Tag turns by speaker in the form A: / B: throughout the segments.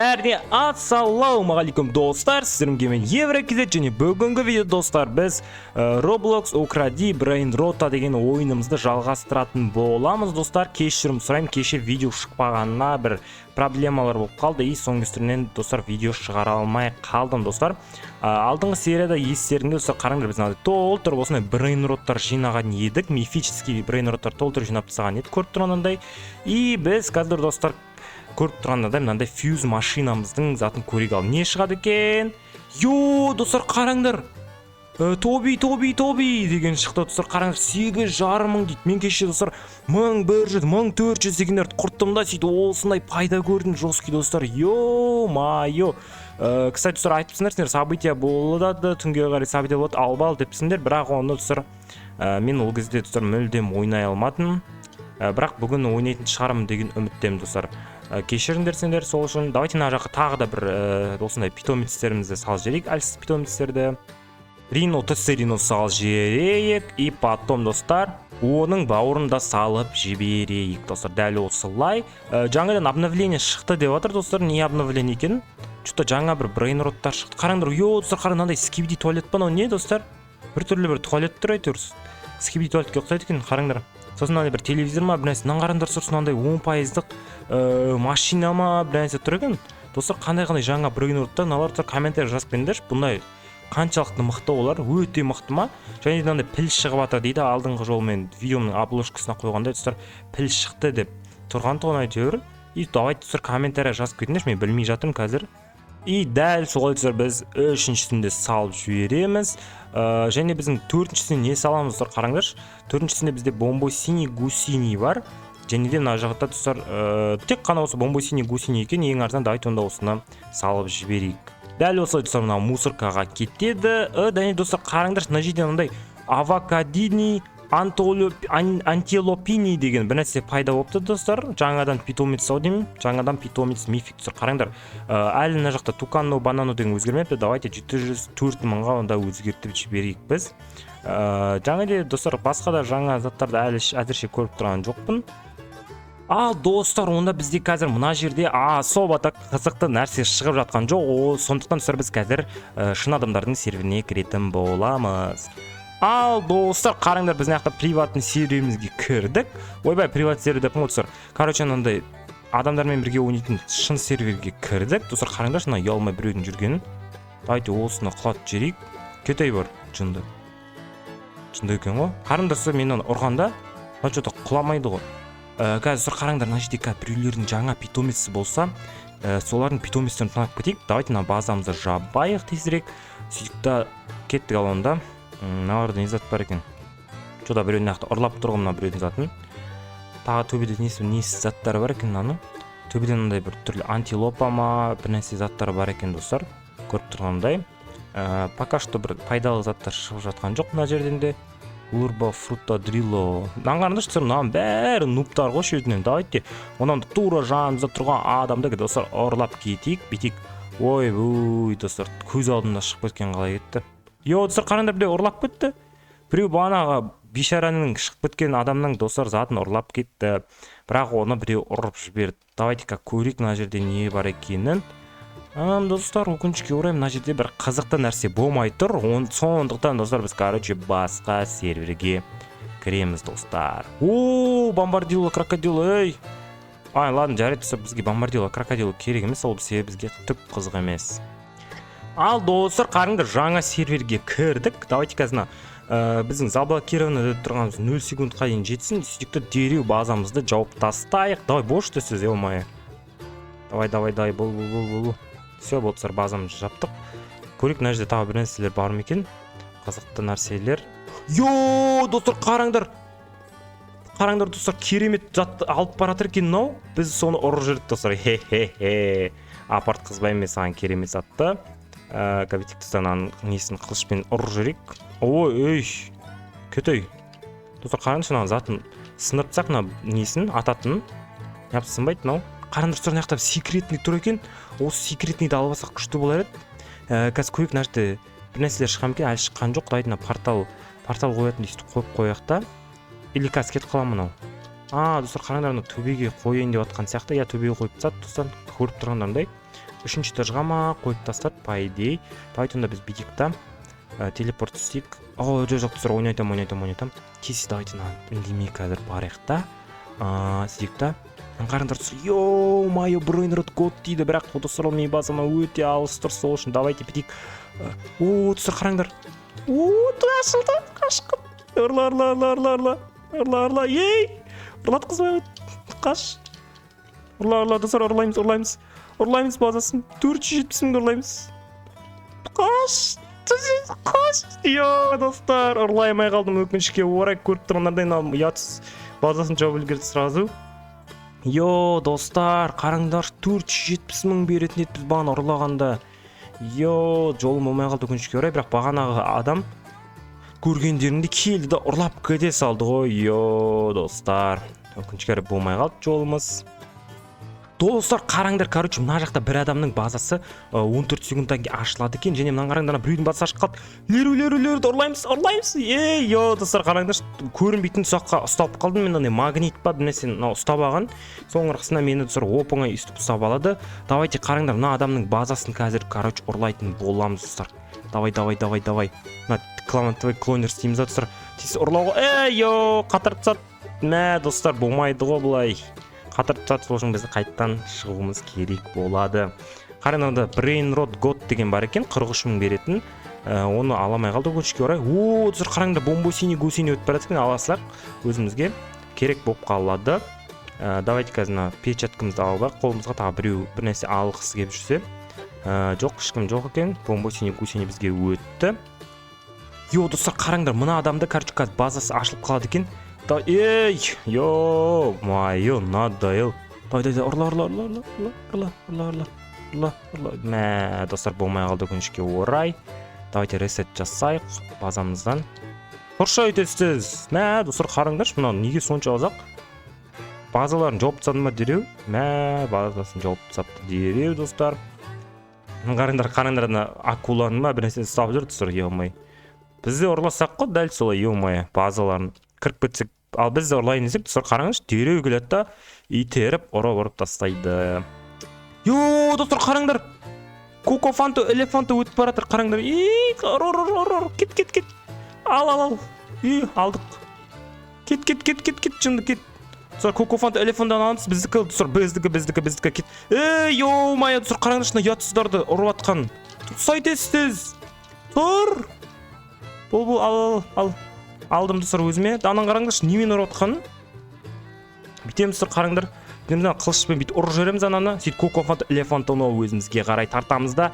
A: Әрде ассалаумағалейкум достар, сіздерге мен Еврокизет және бүгінгі видео достар біз Roblox Укради Brain Rota деген ойынымызды жалғастыратын боламыз достар. Кешірім сұраймын, кеше видео шықпағанына бір проблемалар болып қалды и соның үстінен достар видео шығара алмай қалдым достар. Алдыңғы серияда естеріңде достар қараңдар, біз толтырып осындай Brain Rot'тар жинаған едік, мифический Brain Rot'тар толтырып жинап тастаған едік, көріп тұрғандай. И біз қазір достар көріп тұрғанда мынандай фьюз машинамыздың затын көрейік. Ал не шығады екен? Йо, достар қараңдар. Тоби деген шықты достар. Қараңдар, 8,5 мың дейді. Мен кеше достар 1100, 1400 дегендерді құрттым да сөйтіп осындай пайда көрдім жесткий достар. Йо-майо. Кстати, достар айтыпсыңдар, сендер события болады, түнге қарай события болады, албал депсіңдер, бірақ оны достар мен ол кезде достар мүлдем ойнай алмадым. Бірақ бүгін ойнайтын шығармын деген үміттемін достар. Кешіріңдер сендер сол үшін. Давайте мына жаққа тағы да бір осындай питомецтерімізді салып жіберейік. Әлсіз питомецтерді Рино салып жіберейік. И потом достар оның бауырында салып жіберейік достар. Дәл осылай. Жаңадан обновление шықты деп жатыр достар. Не обновление екен? Что-то жаңа бір Brain Rot'тар шықты. Қараңдар, достар, қараңдар, мынандай скибиди туалет па, не достар? Біртүрлі бір туалет тұр әйтеуір. Скибиди туалетке ұқсайды екен, қараңдар. Сосын мынандай бір телевизор ма, бір нәрсе, қараңдар, сосын мынандай 10% машина ма, бір нәрсе тұр екен. Достар, қандай жаңа Brain Rot'тар, мыналар комментарий жазып беріңдерші. Бұндай қаншалықты мықты олар, өте мықты ма? Және мынандай піл шығып жатыр дейді. Алдыңғы жолы мен видеомның обложкасына қойғанда достар піл шықты деп тұрған тұғын әйтеуір. И давайте достар комментарий жазып кетіңдерші, мен білмей жатырмын қазір. И дәл солай достар біз үшіншісінде салып жібереміз. Және біздің төртіншісіне не саламыз достар, қараңдаршы. Төртіншісінде бізде бомбо-синий гусиний бар. Және де мына жағында достар тек қана осы бомбо-синий гусиний екен, ең арзан. Давайте онда осыны салып жіберейік. Дәл осылай достар мына мусоркаға кетеді. Және достар қараңдаршы, мына жерде мынандай авокадини антилопини деген бір нәрсе пайда болыпты достар. Жаңадан питомец сау деймін. Жаңадан питомец мифик достар. Қараңдар, әлі мына жақта тукано банано деген өзгермепті. Давайте 704 мыңға онда өзгертіп жіберейік біз. Жаңа де достар басқа да жаңа заттарды әлі әзірше көріп тұрған жоқпын. Ал достар, онда бізде қазір мына жерде особо қызықты нәрсе шығып жатқан жоқ. Сондықтан достар біз қазір шын адамдардың серверіне кіретін боламыз. Ал достар, қараңдар, біз мына приватный серверімізге кірдік. Ойбай, приват сервер деппін ғой достар. Короче, мынандай адамдармен бірге ойнайтын шын серверге кірдік. Достар, қараңдар, мына ұялмай біреудің жүргенін. Давайте осыны құлатып жіберейік. Кетей бар, жынды. Жынды екен ғой. Қараңдар, мен оны ұрғанда, что-то құламайды ғой. Қазір қараңдар, мына жерде біреулердің жаңа питомесі болса, солардың питоместерін танып кетейік. Давайте мына базамызды жабайық тезірек. Сөйтікті кеттік алғанда. Мыналарда не зат бар екен? Что-то біреудің нақты ұрлап тұрғын мына біреудің затын. Тағы төбеде несі заттары бар екен мынаның. Төбеде мынандай бір түрлі антилопа ма, бір нәрсе заттары бар екен достар. Көріп тұрғандай. Пока что бір пайдалы заттар шығып жатқан жоқ мына жерден де. Урба, фрута, дрилло. Қараңдаршы, мынаның бәрі нуптар ғой шетінен. Давайте онан тура жанымызда тұрған адамды достар ұрлап кетейік, бүйтейік. Ой, достар, көз алдында шығып кеткен қалай кетті. Достар, қараңдар, біреу ұрлап кетті. Біреу бағанағы бейшараның шығып кеткен адамның достар затын ұрлап кетті. Бірақ оны біреу ұрып жіберді. Давайте көрейік мына жерде не бар екенін. Достар, өкінішке орай мына жерде бір қызықты нәрсе болмай тұр. Сондықтан достар біз басқа серверге кіреміз достар. Бомбардило, крокодило, ей. Ладно, жарайды достар, бізге бомбардило, крокодило керек емес, ол бізге түк қызық емес. Ал достар, қарыңдар, жаңа серверге кірдік. Давайте қазір біздің заблокированный тұрғанымыз 0 секундқа дейін жетсін. Сөйтікті дереу базамызды жауып тастайық. Давай, бошты сіз, елмайы. Давай, бұл. Все, достар, базамызды жаптық. Көрейік, мына жерде тағы бір нәрселер бар ма екен? Қызықты нәрселер. Достар, қараңдар. Қараңдар, достар, керемет затты алып баратыр екен мынау. Біз соны ұрып жүрдік, достар. Апарт қызбай емес саған керемет затты. Кабитик тұстанан несін қылышпен ұрып жүрек. Ой, кетей. Достар, қараңдар, мына затын сындыртсақ мына несін ататын. Япсы сынбайды мынау. Қараңдар, достар, мына жақта секретный тұр екен. Осы секретныйді алып алсақ күшті болар еді. Қазір көрейік, мына жерде бір нәрселер шыққан екен, әлі шыққан жоқ. Давайте портал қоятын дейсті қойып қояқ та. Или қазір кетіп қалам мынау. Достар, қараңдар, төбеге қойайын деп жатқан сияқты. Төбеге қойып тастады, достар, көріп тұрғандарындай. 3-ші этажға ма қойып тастады, по идее. Давайте онда біз бүйтейік та телепорт істейік. Жоқ, достар, ойнайтам. Тез, давайте үндемей қазір барайық та. Істейік та. Қараңдар, ё-моё, Brainrot God дейді, бірақ достар, ол менің базама өте алыс тұр, сол үшін давайте бүйтейік. Достар, қараңдар. Ашылды, қашқын. Ұрла, ей! Ұрлатқызбай, қаш. Ұрла, достар, ұрлаймыз базасын. 470 мың ұрлаймыз. Қаш. Достар, ұрлаймай қалдым, өкінішке орай. Көріп тұрғандардан ұятсыз базасын жауып үлгерді сразу. Достар, қараңдар, 470 мың беретін еді біз бағана ұрлағанда. Жолым болмай қалды, өкінішке орай. Бірақ бағанағы адам көргендерінде келді да ұрлап кете салды ғой. Достар, өкінішке орай болмай қалды жолымыз. Достар, қараңдар, короче, мына жақта бір адамның базасы 14 секундтан кейін ашылады екен, және мына қараңдар, біреудің базасы ашып қалды. Леру, ұрлаймыз. Достар, қараңдар, көрінбейтін тұсаққа ұстап қалдым. Мен магнит па бірнәрсені ұстап алған. Соның арқасында мені достар оп-оңай үстіп ұстап алады. Давайте қараңдар, мына адамның базасын қазір, короче, ұрлайтын боламыз, достар. Давай. Мына кламантовый клонер істейміз, достар. Тез ұрлауға. Қатырып тастады. Достар, болмайды ғой бұлай. Қатырып тастады, сол үшін бізді қайттан шығуымыз керек болады. Қараңдар, Brainrot God деген бар екен, 43 мың беретін. Оны аламай қалды, өкінішке орай. Достар, қараңдар, бомбосини гусини өтіп барады екен, аласақ өзімізге керек болып қалады. Давайте қазір печаткамызды алып, қолымызға тағы бір нәрсе алғысы келіп жүрсе. Жоқ, ешкім жоқ екен. Бомбосини гусини бізге өтті. Достар, қараңдар, мына адамда короче қазір базасы ашылып қалады екен. Надоел. Давай, ұрла. Достар, болмай қалды, өкінішке орай. Давайте ресет жасайық базамыздан. Құрша өтесіз. Достар, қараңдар, мына неге сонша азақ? Базаларын жауып тастады ма дереу? Базасын жауып тастапты дереу, достар. Қараңдар, акуланы ма бір нәрсе ұстап жүр, достар, ё-май. Бізде ұрласақ қой, дәл солай, ё-май, базаларын кіріп кетсек, ал бізде ұрлайын десек, достар, қараңыз, дереу келеді да, итеріп, ұрып тастайды. Достар, қараңдар, Кокофанты, элефанты өтіп баратыр, қараңдар. Кет. Ал. Алдық. Кет, жынды, кет. Достар, Кокофанты, элефанттан алыңыз, біздікі, достар, біздікі, кет. Ё-май, достар, қараңдар, шына ұятсыздарды ұрып атқан. Сайтесіз. Тұр. Бұл, ал. Алдым, достар, өзіме. Анан қараңдар, немен ұрып атқанын. Бітеміз, достар, қараңдар. Демізден қылышпен бейт ұрып жүреміз ананы. Сөйт Кокофанты, элефантоны өзімізге қарай тартамыз да.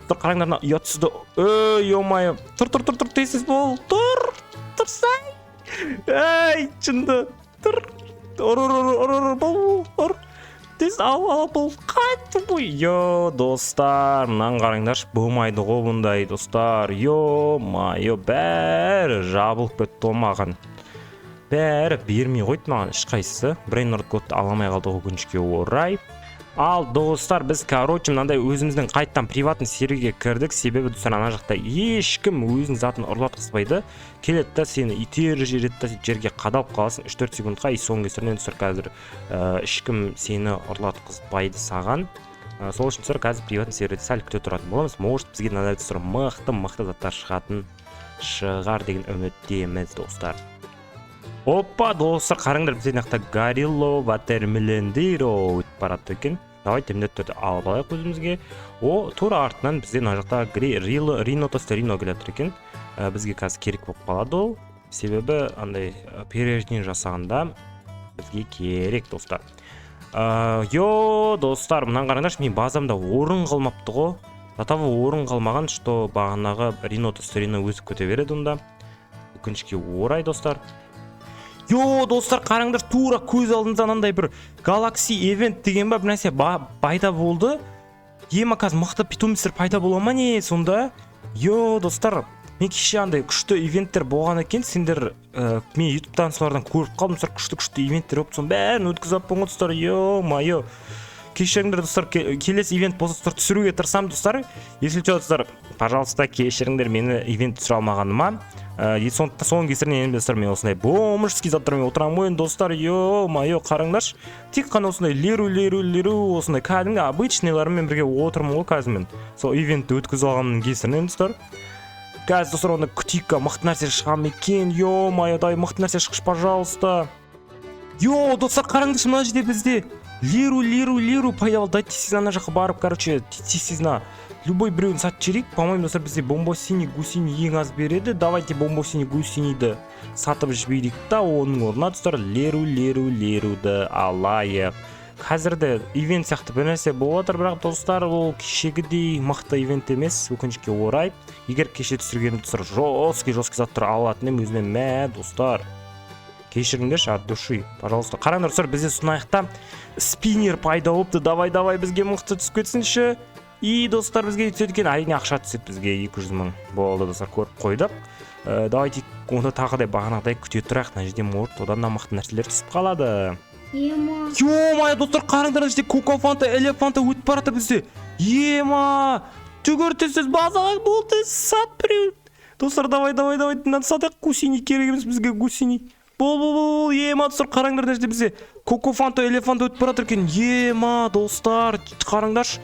A: Достар, қараңдар, ұятсызды. Ё-май. Тұр, тесіз бол. Тұрсай. Жынды. Тұр. Ұр. Тез ал, бол. Қайтты бұл. Достар, мұнан қараңдар, болмайды ғой бұндай, достар. Ё-май, бәрі жабылып бөтті олмаған. Бәрі бермей қойды маған ешқайсысы. Brainrot God'ты аламай қалды өкінішке орай. Ал, достар, біз, короче, мынандай өзіміздің қайттан приватный серверге кірдік. Себебі, достар, ана жақта ешкім өзінің затын ұрлатқызбайды. Келеді да, сені итеріп жібереді да, жерге қадалып қаласың 3-4 секундқа. Соның кесірінен, достар, қазір ешкім сені ұрлатқызбайды саған. Сол үшін, достар, қазір приватный серверде сәл күте тұратын боламыз. Может, бізге мынандай, достар, мықты заттар шығар деген үміттеміз, достар. Опа, достар, қараңдар, бізде нақта Горилло Ватермелендиро өтіп барады екен. Давайте міндеттерді алып алайық өзімізге. Тура артынан бізде мына жақта Рино Тостерино келатыр екен. Бізге қазір керек болып қалады ол. Себебі андай перерождение жасағанда бізге керек, достар. Достар, мұнан қараңдаршы, мен базамда орын қалмапты ғой. Затавы орын қалмаған, что бағанағы Рино Тостерино өзіп көте береді онда. Өкінішке орай, достар. Достар, қараңдар, тура көз алдыңызда андай бір Galaxy Event деген ба бір нәрсе пайда болды. Қазір мықты питомецтер пайда бола ма не сонда? Достар, мен кеше андай күшті ивенттер болған екен, сендер мен ютубтан солардан көріп қалдым, күшті ивенттер болып, соның бәрін өткізіп болған, достар. Ё-майо, кешіріңдер достар, келесі ивент болса достар түсіруге тырысамын достар. Если что достар, пожалуйста, кешіріңдер мені ивент түсіре алмағаныма. Соның кесірінен енді достар мен осындай бомжский заттармен отырамын ғой достар. Ё-моё, қараңдаршы. Тек қана осындай леру осындай кәдімгі обычныйлармен бірге отырмын ғой қазір мен. Сол ивентті өткізіп алғанның кесірінен достар. Қазір достар онда күтейік, мықты нәрсе шыға ма екен? Ё-моё, дай мықты нәрсе шықшы, пожалуйста. Йо, достар, қараңдаршы, мына жерде бізде леру пайдалы. Дайте сіз ана жаққа барып, короче, сіз любой біреуін сатып жіберейік. По-моему, достар, бізде бомбосиний гусиний ең аз береді. Давайте бомбосиний гусинийді сатып жіберейік та, оның орнына достар леруді алайық. Қазірде ивент сияқты бір нәрсе болып жатыр, бірақ достар, ол кешегідей мықты ивент емес, өкінішке орай. Егер кеше түсірген достар жесткий заттар алатын ем өзіне мә достар. Кешіріңдерші, от души, пожалуйста. Қараңдар достар, бізде сонаяқта спиннер пайда болыпты. Давай бізге мықты түсіп кетсінші. И достар, бізге түседі екен, әрине ақша түседі бізге 200 мың болды достар, көріп қойдық. Давайте онда тағыдай бағанағыдай күте тұрайық, мына жерде может одан да мықты нәрселер түсіп қалады. Ё-моё, достар, қараңдар, жерде Коко-фанта, элефанта өтіп барады бізде. Ема, жүгіртесіз базаға болды, сат біреу. Достар, давай, мынаны сатайық, гусиний керек емес бізге, гусиний. Бол, ема, достар, қараңдар, жерде бізде Коко-фанта, элефанта өтіп барады екен. Ема, достар, қараңдаршы.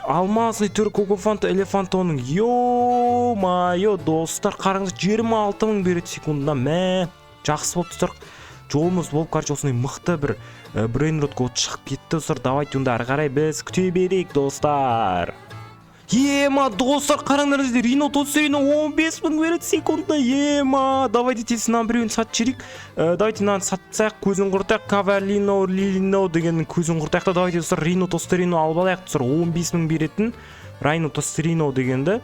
A: Алмазный түрі Коко-фанта, элефанта оның. Ё-моё, достар, қараңдар, 26 мың береді секундына. Мә, жақсы болып достар. Жолымыз болып, короче, осындай мықты бір брейнрот код шығып кетті достар. Давайте онда ары қарай біз күте берейік достар. Ема, достар, қараңдар, Рино 15 мың береді секундына. Ема, давайте тесінен біреуін сатып жіберейік. Давайте мынаны сатсақ, көзін құртайық. Кавалино, Лилино дегеннің көзін құртайық та. Давайте достар, Рино Тостерино алып алайық достар. 15 мың беретін Райно Тостерино дегенді.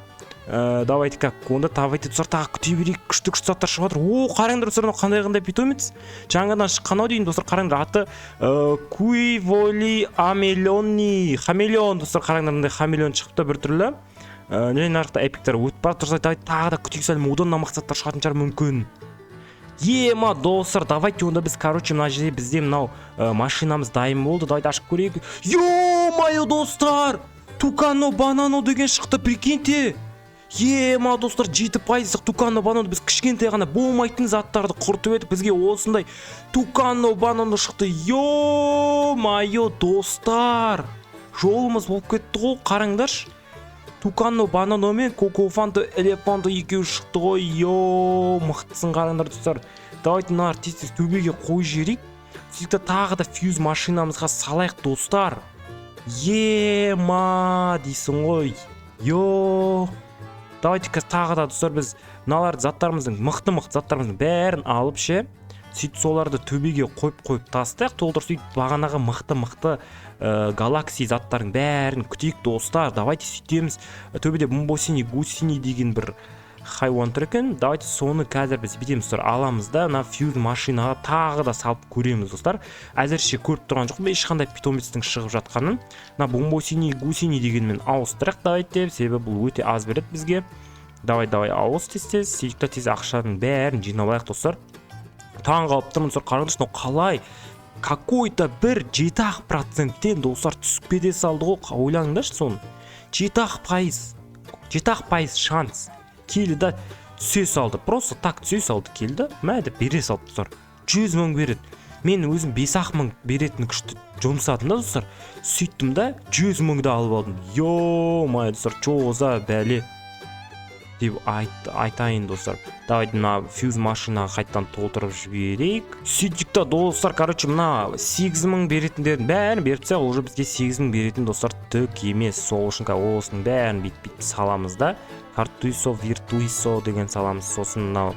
A: Давайте как, онда давайте достар тағы күте берейік. Күшті заттар шығып жатыр. О, қараңдар достар, қандай питомец. Жаңадан шыққан ау дейін достар, қараңдар, аты Куиволи Амелиони. Хамелеон достар, қараңдар, мындай хамелеон шығыпты бір түрлі. Және нарықта эпиктер өтіп барып тұрса, давайте тағы да күтейік, сәлем одан да мықты заттар шығатын шығар мүмкін. Ема, достар, давайте онда біз, короче, мына жерде бізде мынау машинамыз дайын болды. Давайте ашып көрейік. Ё-моё, достар! Тукано банано деген шықты, прикиньте. Ема, достар, 7% Тукано банано, біз кішкентай ғана болмайтын заттарды құртып едік, бізге осындай Тукано банано шықты. Ё-моё, достар, жолымыз болып кетті ғой, қараңдаршы. Тукано банано мен Коко-фанта, элефанта екеуі шықты ғой. Йо, мықтысын қараңдар достар. Давайте мыналар тез төбеге қойып жіберейік. Сөйтіп тағы да фьюз машинамызға салайық достар. Ема, дейсің ғой. Йо, давайте тағы да достар, біз мыналар заттарымыздың, мықты заттарымыздың бәрін алып ше, сөйтіп соларды төбеге қойып тастайық. Толтыр сөйтіп бағанағы мықты галакси заттардың бәрін күтейік достар. Давайте сөйтеміз. Төбеде бомбосиний гусиний деген бір хайуан тұр екен. Давайте соны қазір біз бітеміз достар, аламыз да, на фьюз машинаға тағы да салып көреміз достар. Әзірше көріп тұрған жоқ, ешқандай питомецтің шығып жатқанын. На бомбосиний гусиний дегенмен ауыстырайық давайте, себебі бұл өте аз береді бізге. Давай ауыз тез, сөйтіп тез ақшаның бәрін жинап алайық достар. Таң қалып тұрмын достар, қараңдаршы, қалай какой-то бір 7% достар түсіп кете салды ғой, ойлаңдаршы соны. 7% шанс келді да түсе салды, просто так түсе салды келді, мәді бере салды достар. 100 мың береді. Мен өзім 5 мың беретін күшті жұмсадым да достар. Сөйттім да 100 мыңды алып алдым. Ё-моё достар, чоза бәле деп айтайын достар. Давайте мына фьюз машинаға қайттан толтырып жіберейік. Сөйттік та достар, короче, мына 8 мың беретіндерін бәрін беріп тастайық. Уже бізге 8 мың беретін достар түк емес. Сол үшін осының бәрін бүйтіп саламыз да. Картуисо, виртуисо деген саламыз. Сосын мынау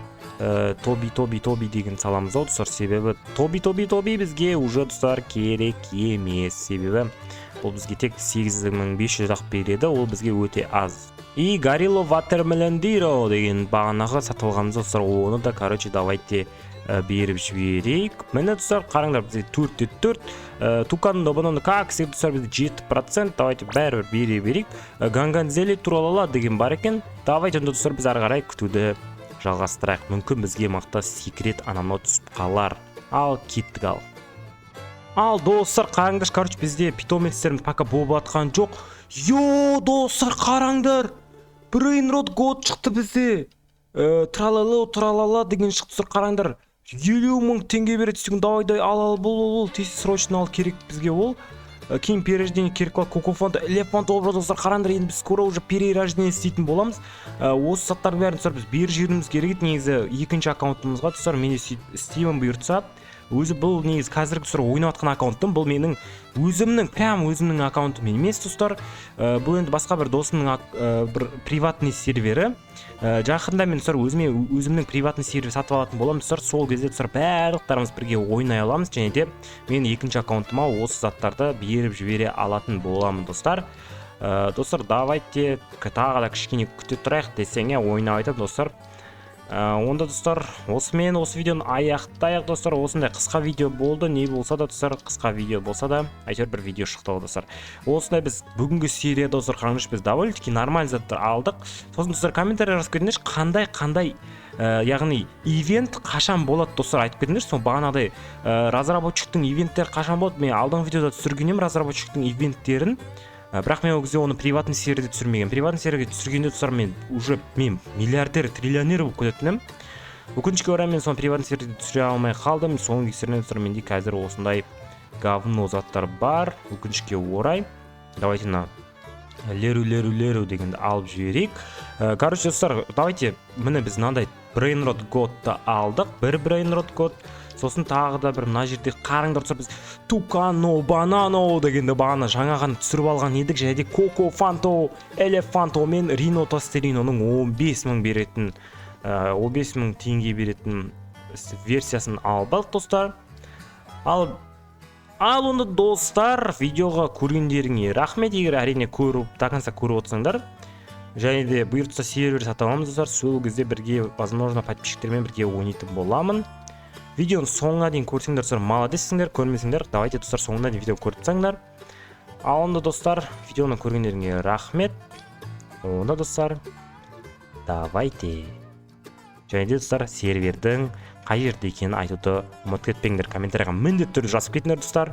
A: тоби деген саламыз ау достар. Себебі тоби бізге уже достар керек емес. Себебі ол бізге тек 8500 ақ береді. Ол бізге өте аз. И Горилло Ватермелендиро деген бағанағы сатылғанымыз достар, оны да, короче, давайте беріп жіберейік. Міне достар, қараңдар, бізде 4-4. Тукано банано как сеп достар, бізде 7%. Давайте бәрібір бере берейік. Ганганзели туралала деген бар екен. Давайте достар, біз ары қарай күтуді жалғастырайық. Мүмкін бізге мықты секрет анамнан түсіп қалар. Ал кеттік ал. Ал достар қараңдар, короче бізде питомецтеріміз пока болып атқан жоқ. Достар қараңдар, Brainrot God шықты бізде. Тралала деген шықты, достар қараңдар. 50.000 теңге береді десең, давай ал бұл тез срочно ал, керек бізге ол. Кейін перерождение керек бол, Кокофант, Элефант образ, достар қараңдар, енді біз скоро уже перерождение істейтін боламыз. Осы заттардың бәрін достар біз беріп жіберуіміз керек еді негізі екінші аккаунтымызға. Достар мен істеймін бұйыртса. Өзі бұл негізі қазіргі достар ойнап жатқан аккаунтым, бұл менің өзімнің аккаунтым емес достар. Бұл енді басқа бір досымның бір приватный сервері. Жақында мен достар өзімнің приватный сервер сатып алатын боламын достар. Сол кезде достар барлықтарымыз бірге ойнай аламыз, және де мен екінші аккаунтыма осы заттарды беріп жібере алатын боламын достар. Достар, давайте тағы да кішкене күте тұрайық десең, ойнап айтып достар. Онда достар, осымен осы видеоны аяқтайық достар. Осындай қысқа видео болды, не болса да достар, қысқа видео болса да, әйтеуір бір видео шықты достар. Осындай біз бүгінгі серия достар, қараңызшы, біз довольно-таки нормаль заттар алдық. Сосын достар, комментарий жазып кетіңдерші, қандай яғни ивент қашан болады достар, айтып кетіңдерші. Сол бағанағыдай разработчиктің ивенттері қашан болады? Мен алдыңғы видеода түсіргенмін разработчиктің ивенттерін. Бірақ мен ол кезде оны приватный серверде түсірмеген. Приватный серверге түсіргенде достар, мен миллиардер, триллионер болып кететінім. Өкінішке орай мен соны приватный серверде түсіре алмай қалдым. Соның кесірінен достар, менде қазір осындай говно заттар бар. Өкінішке орай. Давайте на леру дегенді алып жіберейік. Короче достар, давайте міне біз мынандай Brainrot God'ты алдық. Бір Brainrot God. Сосын тағы да бір мына жерде қараңдар достар, біз Тукано, Банано дегенді бағана жаңа ғана түсіріп алған едік. Және де Кокофанто, Элефанто мен Рино Тостериноның 15.000 беретін 15.000 теңге беретін версиясын алдық достар. Ал онда достар, видеоға көргендеріңе рахмет. Егер әрине до конца көріп отырсаңдар, және де бұйыртса сервер сатып аламыз достар. Сол кезде бірге, возможно, подписчиктермен бірге ойнайтын боламын. Видеоны соңына дейін көрсеңдер достар, молодецсіңдер, көрмесіңдер, давайте достар соңына дейін видео көріп тұрсаңдар. Ал онда достар, видеоны көргендеріңе рахмет. Онда достар, давайте. Және де достар, сервердің қай жерде екенін айтуды ұмытып кетпеңдер, комментарийға міндетті түрде жазып кетіңдер достар.